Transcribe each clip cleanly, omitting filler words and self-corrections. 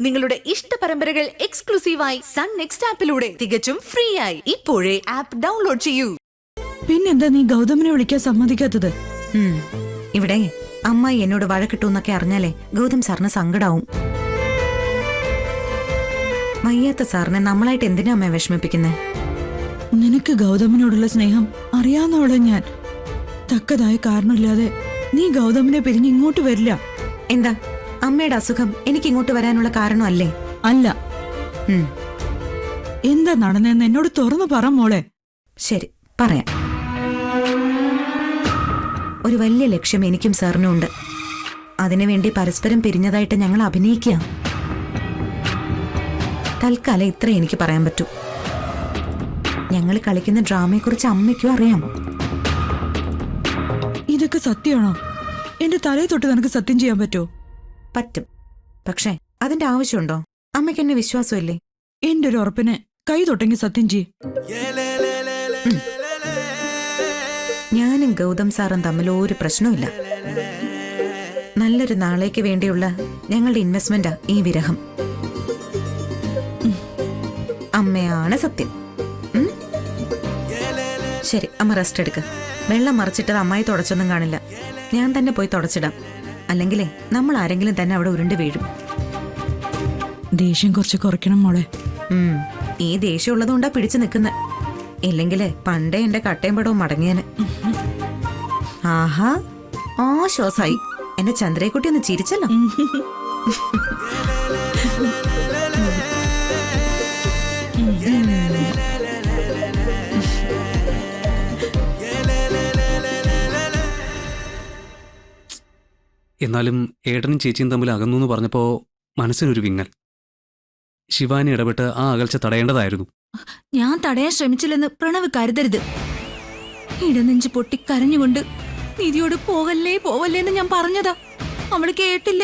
നിങ്ങളുടെ ഇഷ്ട പരമ്പരകൾ എക്സ്ക്ലൂസീവായി സൺ നെക്സ്റ്റ് ആപ്പിലൂടെ തികച്ചും ഫ്രീ ആയി ഇപ്പോഴേ ആപ്പ് ഡൗൺലോഡ് ചെയ്യൂ. പിന്നെന്താ നീ ഗൗതമിനെ വിളിക്കാൻ സമ്മതിക്കാത്തത്? ഇവിടെ അമ്മായി എന്നോട് വഴക്കിട്ടൂന്നൊക്കെ അറിഞ്ഞാലേ ഗൗതം സാറിന് സങ്കടാവും. വയ്യാത്ത സാറിനെ നമ്മളായിട്ട് എന്തിനാ അമ്മയെ വിഷമിപ്പിക്കുന്നേ? നിനക്ക് ഗൗതമിനോടുള്ള സ്നേഹം അറിയാവുന്നവളെ ഞാൻ. തക്കതായ കാരണമില്ലാതെ നീ ഗൗതമിനെ പിരിഞ്ഞ് ഇങ്ങോട്ട് വരില്ല. എന്താ അമ്മയുടെ അസുഖം എനിക്ക് ഇങ്ങോട്ട് വരാനുള്ള കാരണമല്ലേ? അല്ല. എന്താ നടന്നെന്ന് എന്നോട് തുറന്നു പറ മോളെ. ശരി, പറയാം. ഒരു വലിയ ലക്ഷ്യം എനിക്കും സാറിനും ഉണ്ട്. അതിനുവേണ്ടി പരസ്പരം പിരിഞ്ഞതായിട്ട് ഞങ്ങൾ അഭിനയിക്കുക. തൽക്കാലം ഇത്ര എനിക്ക് പറയാൻ പറ്റൂ. ഞങ്ങൾ കളിക്കുന്ന ഡ്രാമയെക്കുറിച്ച് അമ്മയ്ക്കും അറിയാം. ഇതൊക്കെ സത്യമാണോ? എന്റെ തലയെ തൊട്ട് നിനക്ക് സത്യം ചെയ്യാൻ പറ്റുമോ? പറ്റും. പക്ഷേ അതിന്റെ ആവശ്യമുണ്ടോ? അമ്മയ്ക്ക് എന്നെ വിശ്വാസമില്ലേ? എന്റെ ഒരു ഉറപ്പിന് കൈ തൊട്ടെങ്കിൽ സത്യം ചെയ്യ്. ഞാനും ഗൗതം സാറും തമ്മിൽ ഒരു പ്രശ്നമില്ല. നല്ലൊരു നാളേക്ക് വേണ്ടിയുള്ള ഞങ്ങളുടെ ഇൻവെസ്റ്റ്മെന്റാ ഈ വിരഹം. അമ്മയാണ് സത്യം. ശരി, അമ്മ റെസ്റ്റ് എടുക്ക്. വെള്ളം മറിച്ചിട്ടത് അമ്മായി തുടച്ചൊന്നും കാണില്ല. ഞാൻ തന്നെ പോയി തുടച്ചിടാം. അല്ലെങ്കിലേ നമ്മൾ ആരെങ്കിലും തന്നെ അവിടെ ഉരുണ്ട് വീഴും. ദേഷ്യം കുറച്ച് കുറയ്ക്കണം മോളെ. ഈ ദേഷ്യം ഉള്ളതുകൊണ്ടാ പിടിച്ചു നിൽക്കുന്നത്. ഇല്ലെങ്കിലേ പണ്ടേ എന്റെ കട്ടയും പടവും മടങ്ങിയന്. ആഹാ, ആശ്വാസായി. എന്റെ ചന്ദ്രയെക്കുട്ടി ഒന്ന് ചിരിച്ചല്ലോ. എന്നാലും ഏട്ടനും ചേച്ചിയും തമ്മിൽ അകന്നു എന്ന് പറഞ്ഞപ്പോ മനസ്സിനൊരു വിങ്ങൽ. ശിവാനി ഇടപെട്ട് ആ അകൽച്ച തടയേണ്ടതായിരുന്നു. ഞാൻ തടയാൻ ശ്രമിച്ചില്ലെന്ന് പ്രണവ് കരുതരുത്. ഇടനെഞ്ച് പൊട്ടി കരഞ്ഞുകൊണ്ട് നിധിയോട് പോവല്ലേ പോവല്ലേ എന്ന് ഞാൻ പറഞ്ഞതാ. അവള് കേട്ടില്ല.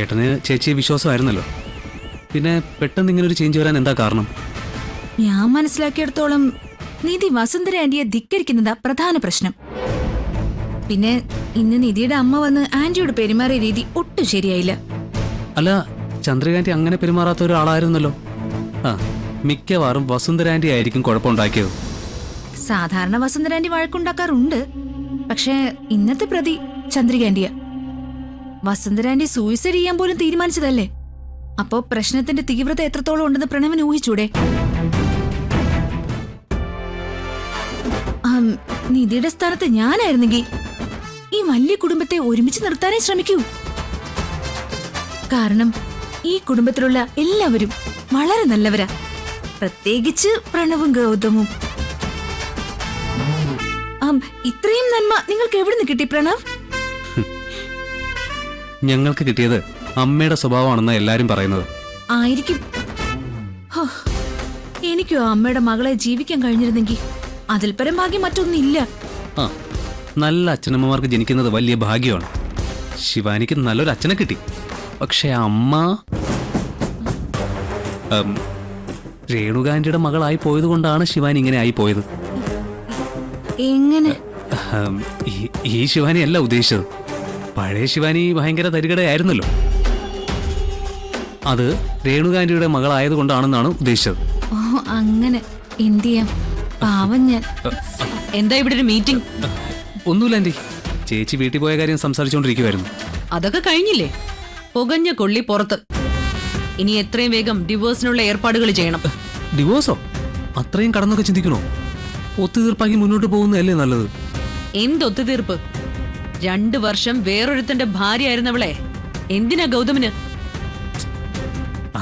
ഏട്ടന് ചേച്ചിയെ വിശ്വാസമായിരുന്നല്ലോ. പിന്നെ പെട്ടെന്ന് ഇങ്ങനെ ഒരു ചേഞ്ച് വരാൻ എന്താ കാരണം? ഞാൻ മനസ്സിലാക്കിയിടത്തോളം നിധി വസുന്ധര ആന്റിയെ ധിക്കരിക്കുന്നതാ പ്രധാന പ്രശ്നം. പിന്നെ ഇന്ന് നിധിയുടെ അമ്മ വന്ന് ആന്റിയോട് പെരുമാറിയ രീതി ഒട്ടും ശരിയായില്ല. അല്ല, ചന്ദ്രകാന്റി അങ്ങനെ പെരുമാറാത്ത ഒരാളായിരുന്നല്ലോ. മിക്കവാറും വസുന്ധര ആന്റി ആയിരിക്കും കുഴപ്പമുണ്ടാക്കിയത്. സാധാരണ വസുന്ധര ആന്റി വഴക്കുണ്ടാക്കാറുണ്ട്. പക്ഷേ ഇന്നത്തെ പ്രതി ചന്ദ്രിക ആന്റിയാ. വസുന്ധര ആന്റി സൂയിസൈഡ് ചെയ്യാൻ പോലും തീരുമാനിച്ചതല്ലേ? അപ്പോ പ്രശ്നത്തിന്റെ തീവ്രത എത്രത്തോളം ഉണ്ടെന്ന് പ്രണവിന് ഊഹിച്ചൂടെ? നിധിയുടെ സ്ഥാനത്ത് ഞാനായിരുന്നെങ്കിൽ ഈ വലിയ കുടുംബത്തെ ഒരുമിച്ച് നിർത്താനേ ശ്രമിക്കൂ. കാരണം ഈ കുടുംബത്തിലുള്ള എല്ലാവരും വളരെ നല്ലവരാ. പ്രത്യേകിച്ച് പ്രണവും ഗൗതമും. ഇത്രയും നന്മ നിങ്ങൾക്ക് എവിടെ നിന്ന് കിട്ടി പ്രണവ്? ഞങ്ങൾക്ക് കിട്ടിയത് അമ്മയുടെ സ്വഭാവമാണെന്ന് എല്ലാരും പറയുന്നത്. ആയിരിക്കും. എനിക്കും അമ്മയുടെ മകളെ ജീവിക്കാൻ കഴിഞ്ഞിരുന്നെങ്കിൽ അതിൽ പരം ഭാഗ്യം മറ്റൊന്നില്ല. നല്ല അച്ഛനമ്മമാർക്ക് ജനിക്കുന്നത് വലിയ ഭാഗ്യമാണ്. ശിവാനിക്ക് നല്ലൊരു അച്ഛനെ കിട്ടി. പക്ഷെ അമ്മ രേണുകാന്റിയുടെ മകളായി പോയത് കൊണ്ടാണ് ശിവാനി ഇങ്ങനെ ആയി പോയത്. എങ്ങനെ? ഈ ശിവാനി അല്ല ഉദ്ദേശിച്ചത്. പഴയ ശിവാനി ഭയങ്കര തരികടയായിരുന്നല്ലോ. അത് രേണുകാന്റിയുടെ മകളായത് കൊണ്ടാണെന്നാണ് ഉദ്ദേശിച്ചത്. ഓ, അങ്ങനെ. എന്ത് ചെയ്യാം, പാവം ഞാൻ. എന്താ ഇവിടെ ഒരു മീറ്റിംഗ്? ഒന്നുമില്ല ആന്റി, ചേച്ചി വീട്ടിൽ പോയ കാര്യം സംസാരിച്ചുകൊണ്ടിരിക്കുവായിരുന്നു. അതൊക്കെ കഴിഞ്ഞില്ലേ? പുകഞ്ഞ കൊള്ളി പുറത്ത്. ഇനി എത്രയും വേഗം ഡിവോഴ്സിനുള്ള ഏർപ്പാടുകൾ ചെയ്യണം. ഡിവോഴ്സോ? അത്രയും കടന്നൊക്കെ ചിന്തിക്കണോ? ഒത്തുതീർപ്പാക്കി മുന്നോട്ട് പോകുന്നതല്ലേ നല്ലത്? എന്തൊത്തുതീർപ്പ്? 2 വർഷം വേറൊരുത്തന്റെ ഭാര്യയായിരുന്നവളെ എന്തിനാ ഗൗതമിന്?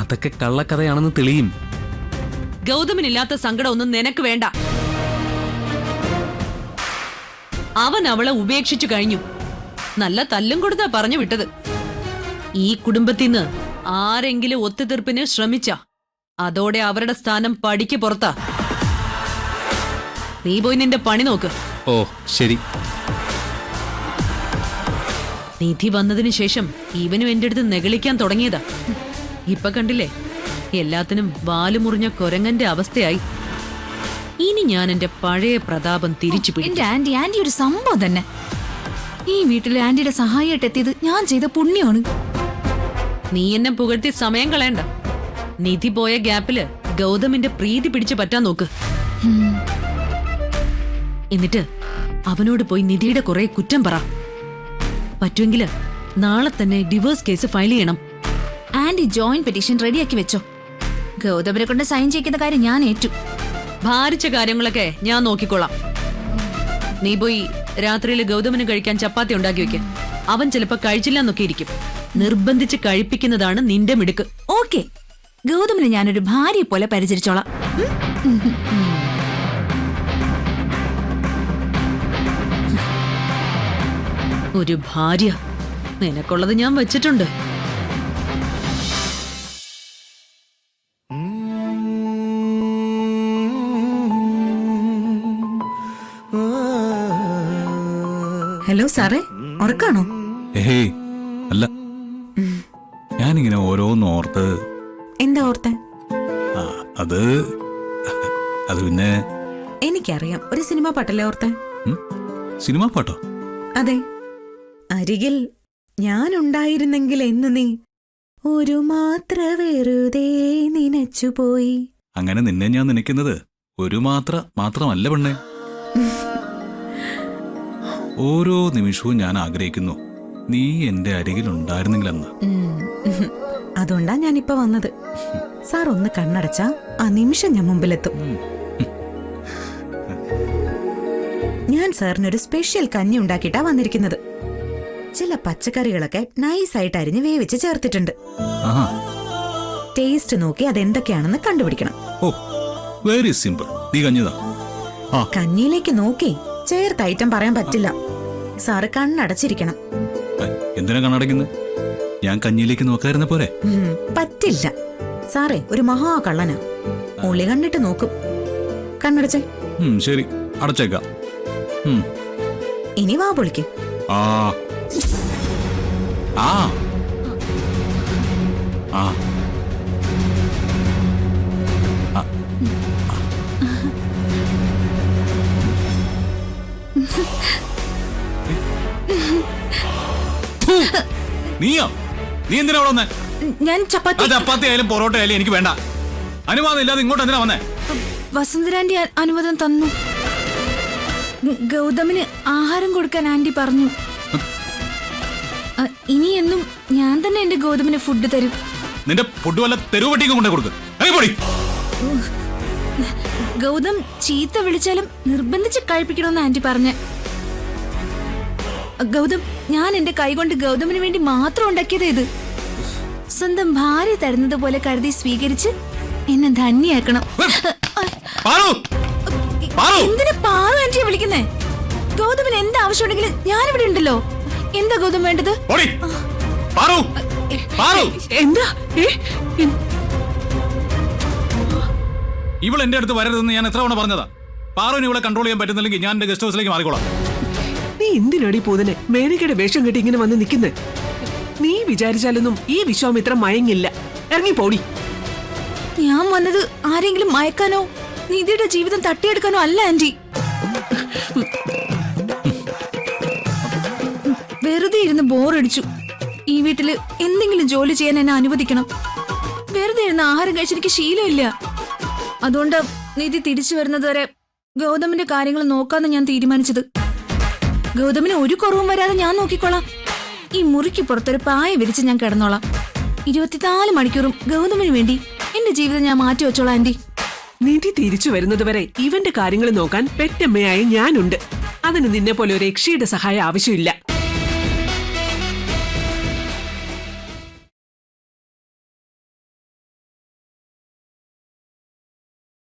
അതൊക്കെ കള്ളക്കഥയാണെന്ന് തെളിയും. ഗൗതമിനില്ലാത്ത സങ്കടം ഒന്നും നിനക്ക് വേണ്ട. അവൻ അവളെ ഉപേക്ഷിച്ചു കഴിഞ്ഞു. നല്ല തല്ലും കൊടുത്താ പറഞ്ഞു വിട്ടത്. ഈ കുടുംബത്തിന്ന് ആരെങ്കിലും ഒത്തുതീർപ്പിന് ശ്രമിച്ച അതോടെ അവരുടെ സ്ഥാനം പടിക്ക് പുറത്താ. നീ പോയി നിന്റെ പണി നോക്ക്. ഓ ശരി. നിധി വന്നതിന് ശേഷം ഇവനും എന്റെ അടുത്ത് നെഗളിക്കാൻ തുടങ്ങിയതാ. ഇപ്പൊ കണ്ടില്ലേ, എല്ലാത്തിനും വാലുമുറിഞ്ഞ കൊരങ്ങന്റെ അവസ്ഥയായി. ഇനി ഞാൻ എന്റെ പഴയ പ്രതാപം തിരിച്ചു പിടിക്കും. എന്റെ ആന്റി ഒരു സംഭവം തന്നെ. ഈ വീട്ടിൽ ആന്റിയുടെ സഹായമായിട്ട് എത്തിയത് ഞാൻ ചെയ്ത പുണ്യമാണ്. നീ എന്നെ പുകഴ്ത്തി സമയം കളയണ്ട. നിധി പോയ ഗ്യാപ്പില് ഗൗതമിന്റെ പ്രീതി പിടിച്ചു പറ്റാൻ നോക്ക്. എന്നിട്ട് അവനോട് പോയി നിധിയുടെ കുറെ കുറ്റം പറ. പറ്റുമെങ്കില് നാളെ തന്നെ ഡിവോഴ്സ് കേസ് ഫയൽ ചെയ്യണം. ആന്റി ജോയിന്റ് പെറ്റീഷൻ റെഡിയാക്കി വെച്ചോ. ഗൗതമിനെ കൊണ്ട് സൈൻ ചെയ്യിക്കുന്ന കാര്യം ഞാൻ ഏറ്റു. ഭാരിച്ച കാര്യങ്ങളൊക്കെ ഞാൻ നോക്കിക്കോളാം. നീ പോയി രാത്രിയിൽ ഗൗതമിന് കഴിക്കാൻ ചപ്പാത്തി ഉണ്ടാക്കി വെക്ക്. അവൻ ചിലപ്പോ കഴിച്ചില്ലെന്നൊക്കെ ഇരിക്കും. നിർബന്ധിച്ച് കഴിപ്പിക്കുന്നതാണ് നിന്റെ മിടുക്ക്. ഓക്കെ, ഗൗതമിനെ ഞാനൊരു ഭാര്യയെ പോലെ പരിചരിച്ചോളാം. ഒരു ഭാര്യ നിനക്കുള്ളത് ഞാൻ വെച്ചിട്ടുണ്ട്. ഹലോ സാറേ, ഉറക്കാണോ? ഏയ് അല്ല, ഞാനിങ്ങനെ ഓരോന്ന് ഓർത്ത്. എന്താ ഓർത്തെ? അത് പിന്നെ എനിക്കറിയാം, ഒരു സിനിമ പാട്ടല്ലേ ഓർത്തെ? സിനിമാ പാട്ടോ? അതെ. അരികിൽ ഞാനുണ്ടായിരുന്നെങ്കിൽ എന്ന് നീ ഒരു മാത്ര വെറുതെ നനച്ചുപോയി. അങ്ങനെ നിന്നെ ഞാൻ നനയ്ക്കുന്നത് ഒരു മാത്രമല്ല പെണ്ണേ. ഓരോ നിമിഷവും ഞാൻ ആഗ്രഹിക്കുന്നു നീ എന്റെ അരികിൽ ഉണ്ടായിരുന്നെങ്കിലെന്ന്. അതുകൊണ്ടാ ഞാനിപ്പോ വന്നത്. സാർ ഒന്ന് കണ്ണടച്ചാ ആ നിമിഷം ഞാൻ മുമ്പിലെത്തും. ഞാൻ സാറിനൊരു സ്പെഷ്യൽ കഞ്ഞി ഉണ്ടാക്കിയിട്ടാ വന്നിരിക്കുന്നത്. ചില പച്ചക്കറികളൊക്കെ നൈസായിട്ട് അരിഞ്ഞ് വേവിച്ച് ചേർത്തിട്ടുണ്ട്. ടേസ്റ്റ് നോക്കി അതെന്തൊക്കെയാണെന്ന് കണ്ടുപിടിക്കണം. ഓ, വെരി സിമ്പിൾ. നീ കഞ്ഞിതാ. കഞ്ഞിയിലേക്ക് നോക്കി ചേർത്ത ഐറ്റം പറയാൻ പറ്റില്ല. സാറ് കണ്ണടച്ചിരിക്കണം. എന്തിനാ കണ്ണടയ്ക്കുന്നത്? ഞാൻ കഞ്ഞിയിലേക്ക് നോക്കായിരുന്ന പോലെ. പറ്റില്ല. സാറേ ഒരു മഹാ കള്ളനാ. ഒളി കണ്ടിട്ട് നോക്കും. കണ്ണടച്ചേ. ശരി, അടച്ചേക്കാം. ഇനി വാ പൊളിക്ക്. ആ ആ ആ നീയോ? നീ എന്തിനാ അവിടെ വന്നേ? ഞാൻ ചപ്പാത്തി ആയാലും പൊറോട്ട ആയാലും എനിക്ക് വേണ്ട. അനുവാദം ഇല്ലാതെ ഇങ്ങോട്ട് എന്തിനാ വന്നേ? വസുന്ധരാന്റി അനുവാദം തന്നു. ഗൗതമിന് ആഹാരം കൊടുക്കാൻ ആന്റി പറഞ്ഞു. ഇനി എന്നും ഞാൻ തന്നെ എന്റെ ഗൗതമിന് ഫുഡ് തരും. നിന്റെ ഫുഡ് വല്ല തെരുവട്ടിക്കും കൊണ്ടേ കൊടുക്കും. ഗൗതം ചീത്ത വിളിച്ചാലും നിർബന്ധിച്ച് കഴിപ്പിക്കണമെന്ന് ആന്റി പറഞ്ഞ. ഗൗതം, ഞാൻ എന്റെ കൈകൊണ്ട് ഗൗതമിന് വേണ്ടി മാത്രം ഉണ്ടാക്കിയത് ഇത്. സ്വന്തം ഭാര്യ തരുന്നത് പോലെ കരുതി സ്വീകരിച്ച് എന്നെ ധന്യാക്കണം. എന്തിനാ പാറു ആന്റിയെ വിളിക്കുന്നേ? ഗൗതമിന് എന്ത് ആവശ്യമുണ്ടെങ്കിലും ഞാനിവിടെ ഉണ്ടല്ലോ. എന്താ ഗൗതം വേണ്ടത്? എന്താ? ഇവൾ എന്റെ അടുത്ത് വരരുതെന്ന് ഞാൻ എത്ര തവണ പറഞ്ഞതാ. പാറുവിന് ഇവളെ കൺട്രോൾ ചെയ്യാൻ പറ്റുന്നില്ലെങ്കിൽ ഞാൻ എന്റെ ഗസ്റ്റ് ഹൗസിലേക്ക് മാറിക്കോളാം. നീ എന്തിനാടി പോതിനെ മേനകയുടെ വേഷം കെട്ടി ഇങ്ങനെ വന്ന് നിൽക്കുന്നേ? നീ വിചാരിച്ചാലൊന്നും ഈ വിശ്വാമിത്ര മയങ്ങില്ല. ഇറങ്ങി പോടി. ഞാൻ വന്നത് ആരെങ്കിലും മയക്കാനോ നിധിയുടെ ജീവിതം തട്ടിയെടുക്കാനോ അല്ല ആന്റി. വെറുതെ ഇരുന്ന് ബോറടിച്ചു. ഈ വീട്ടില് എന്തെങ്കിലും ജോലി ചെയ്യാൻ എന്നെ അനുവദിക്കണം. വെറുതെ ഇരുന്ന് ആഹാരം കഴിച്ചെനിക്ക് ശീലമില്ല. അതുകൊണ്ട് നിധി തിരിച്ചു വരുന്നത് വരെ ഗൗതമിന്റെ കാര്യങ്ങൾ നോക്കാന്ന് ഞാൻ തീരുമാനിച്ചത്. ഗൗതമിന് ഒരു കുറവും വരാതെ ഞാൻ നോക്കിക്കോളാം. ഈ മുറിക്ക് പുറത്തൊരു പായ വിരിച്ച് ഞാൻ കിടന്നോളാം. 24 മണിക്കൂറും ഗൗതമിന് വേണ്ടി എന്റെ ജീവിതം ഞാൻ മാറ്റി വെച്ചോളാം ആന്റി. നിധി തിരിച്ചു വരുന്നതുവരെ ഇവന്റെ കാര്യങ്ങൾ നോക്കാൻ പെറ്റമ്മയായി ഞാനുണ്ട്. അതിന് നിന്നെ പോലെ ഒരു യക്ഷിയുടെ സഹായം ആവശ്യമില്ല.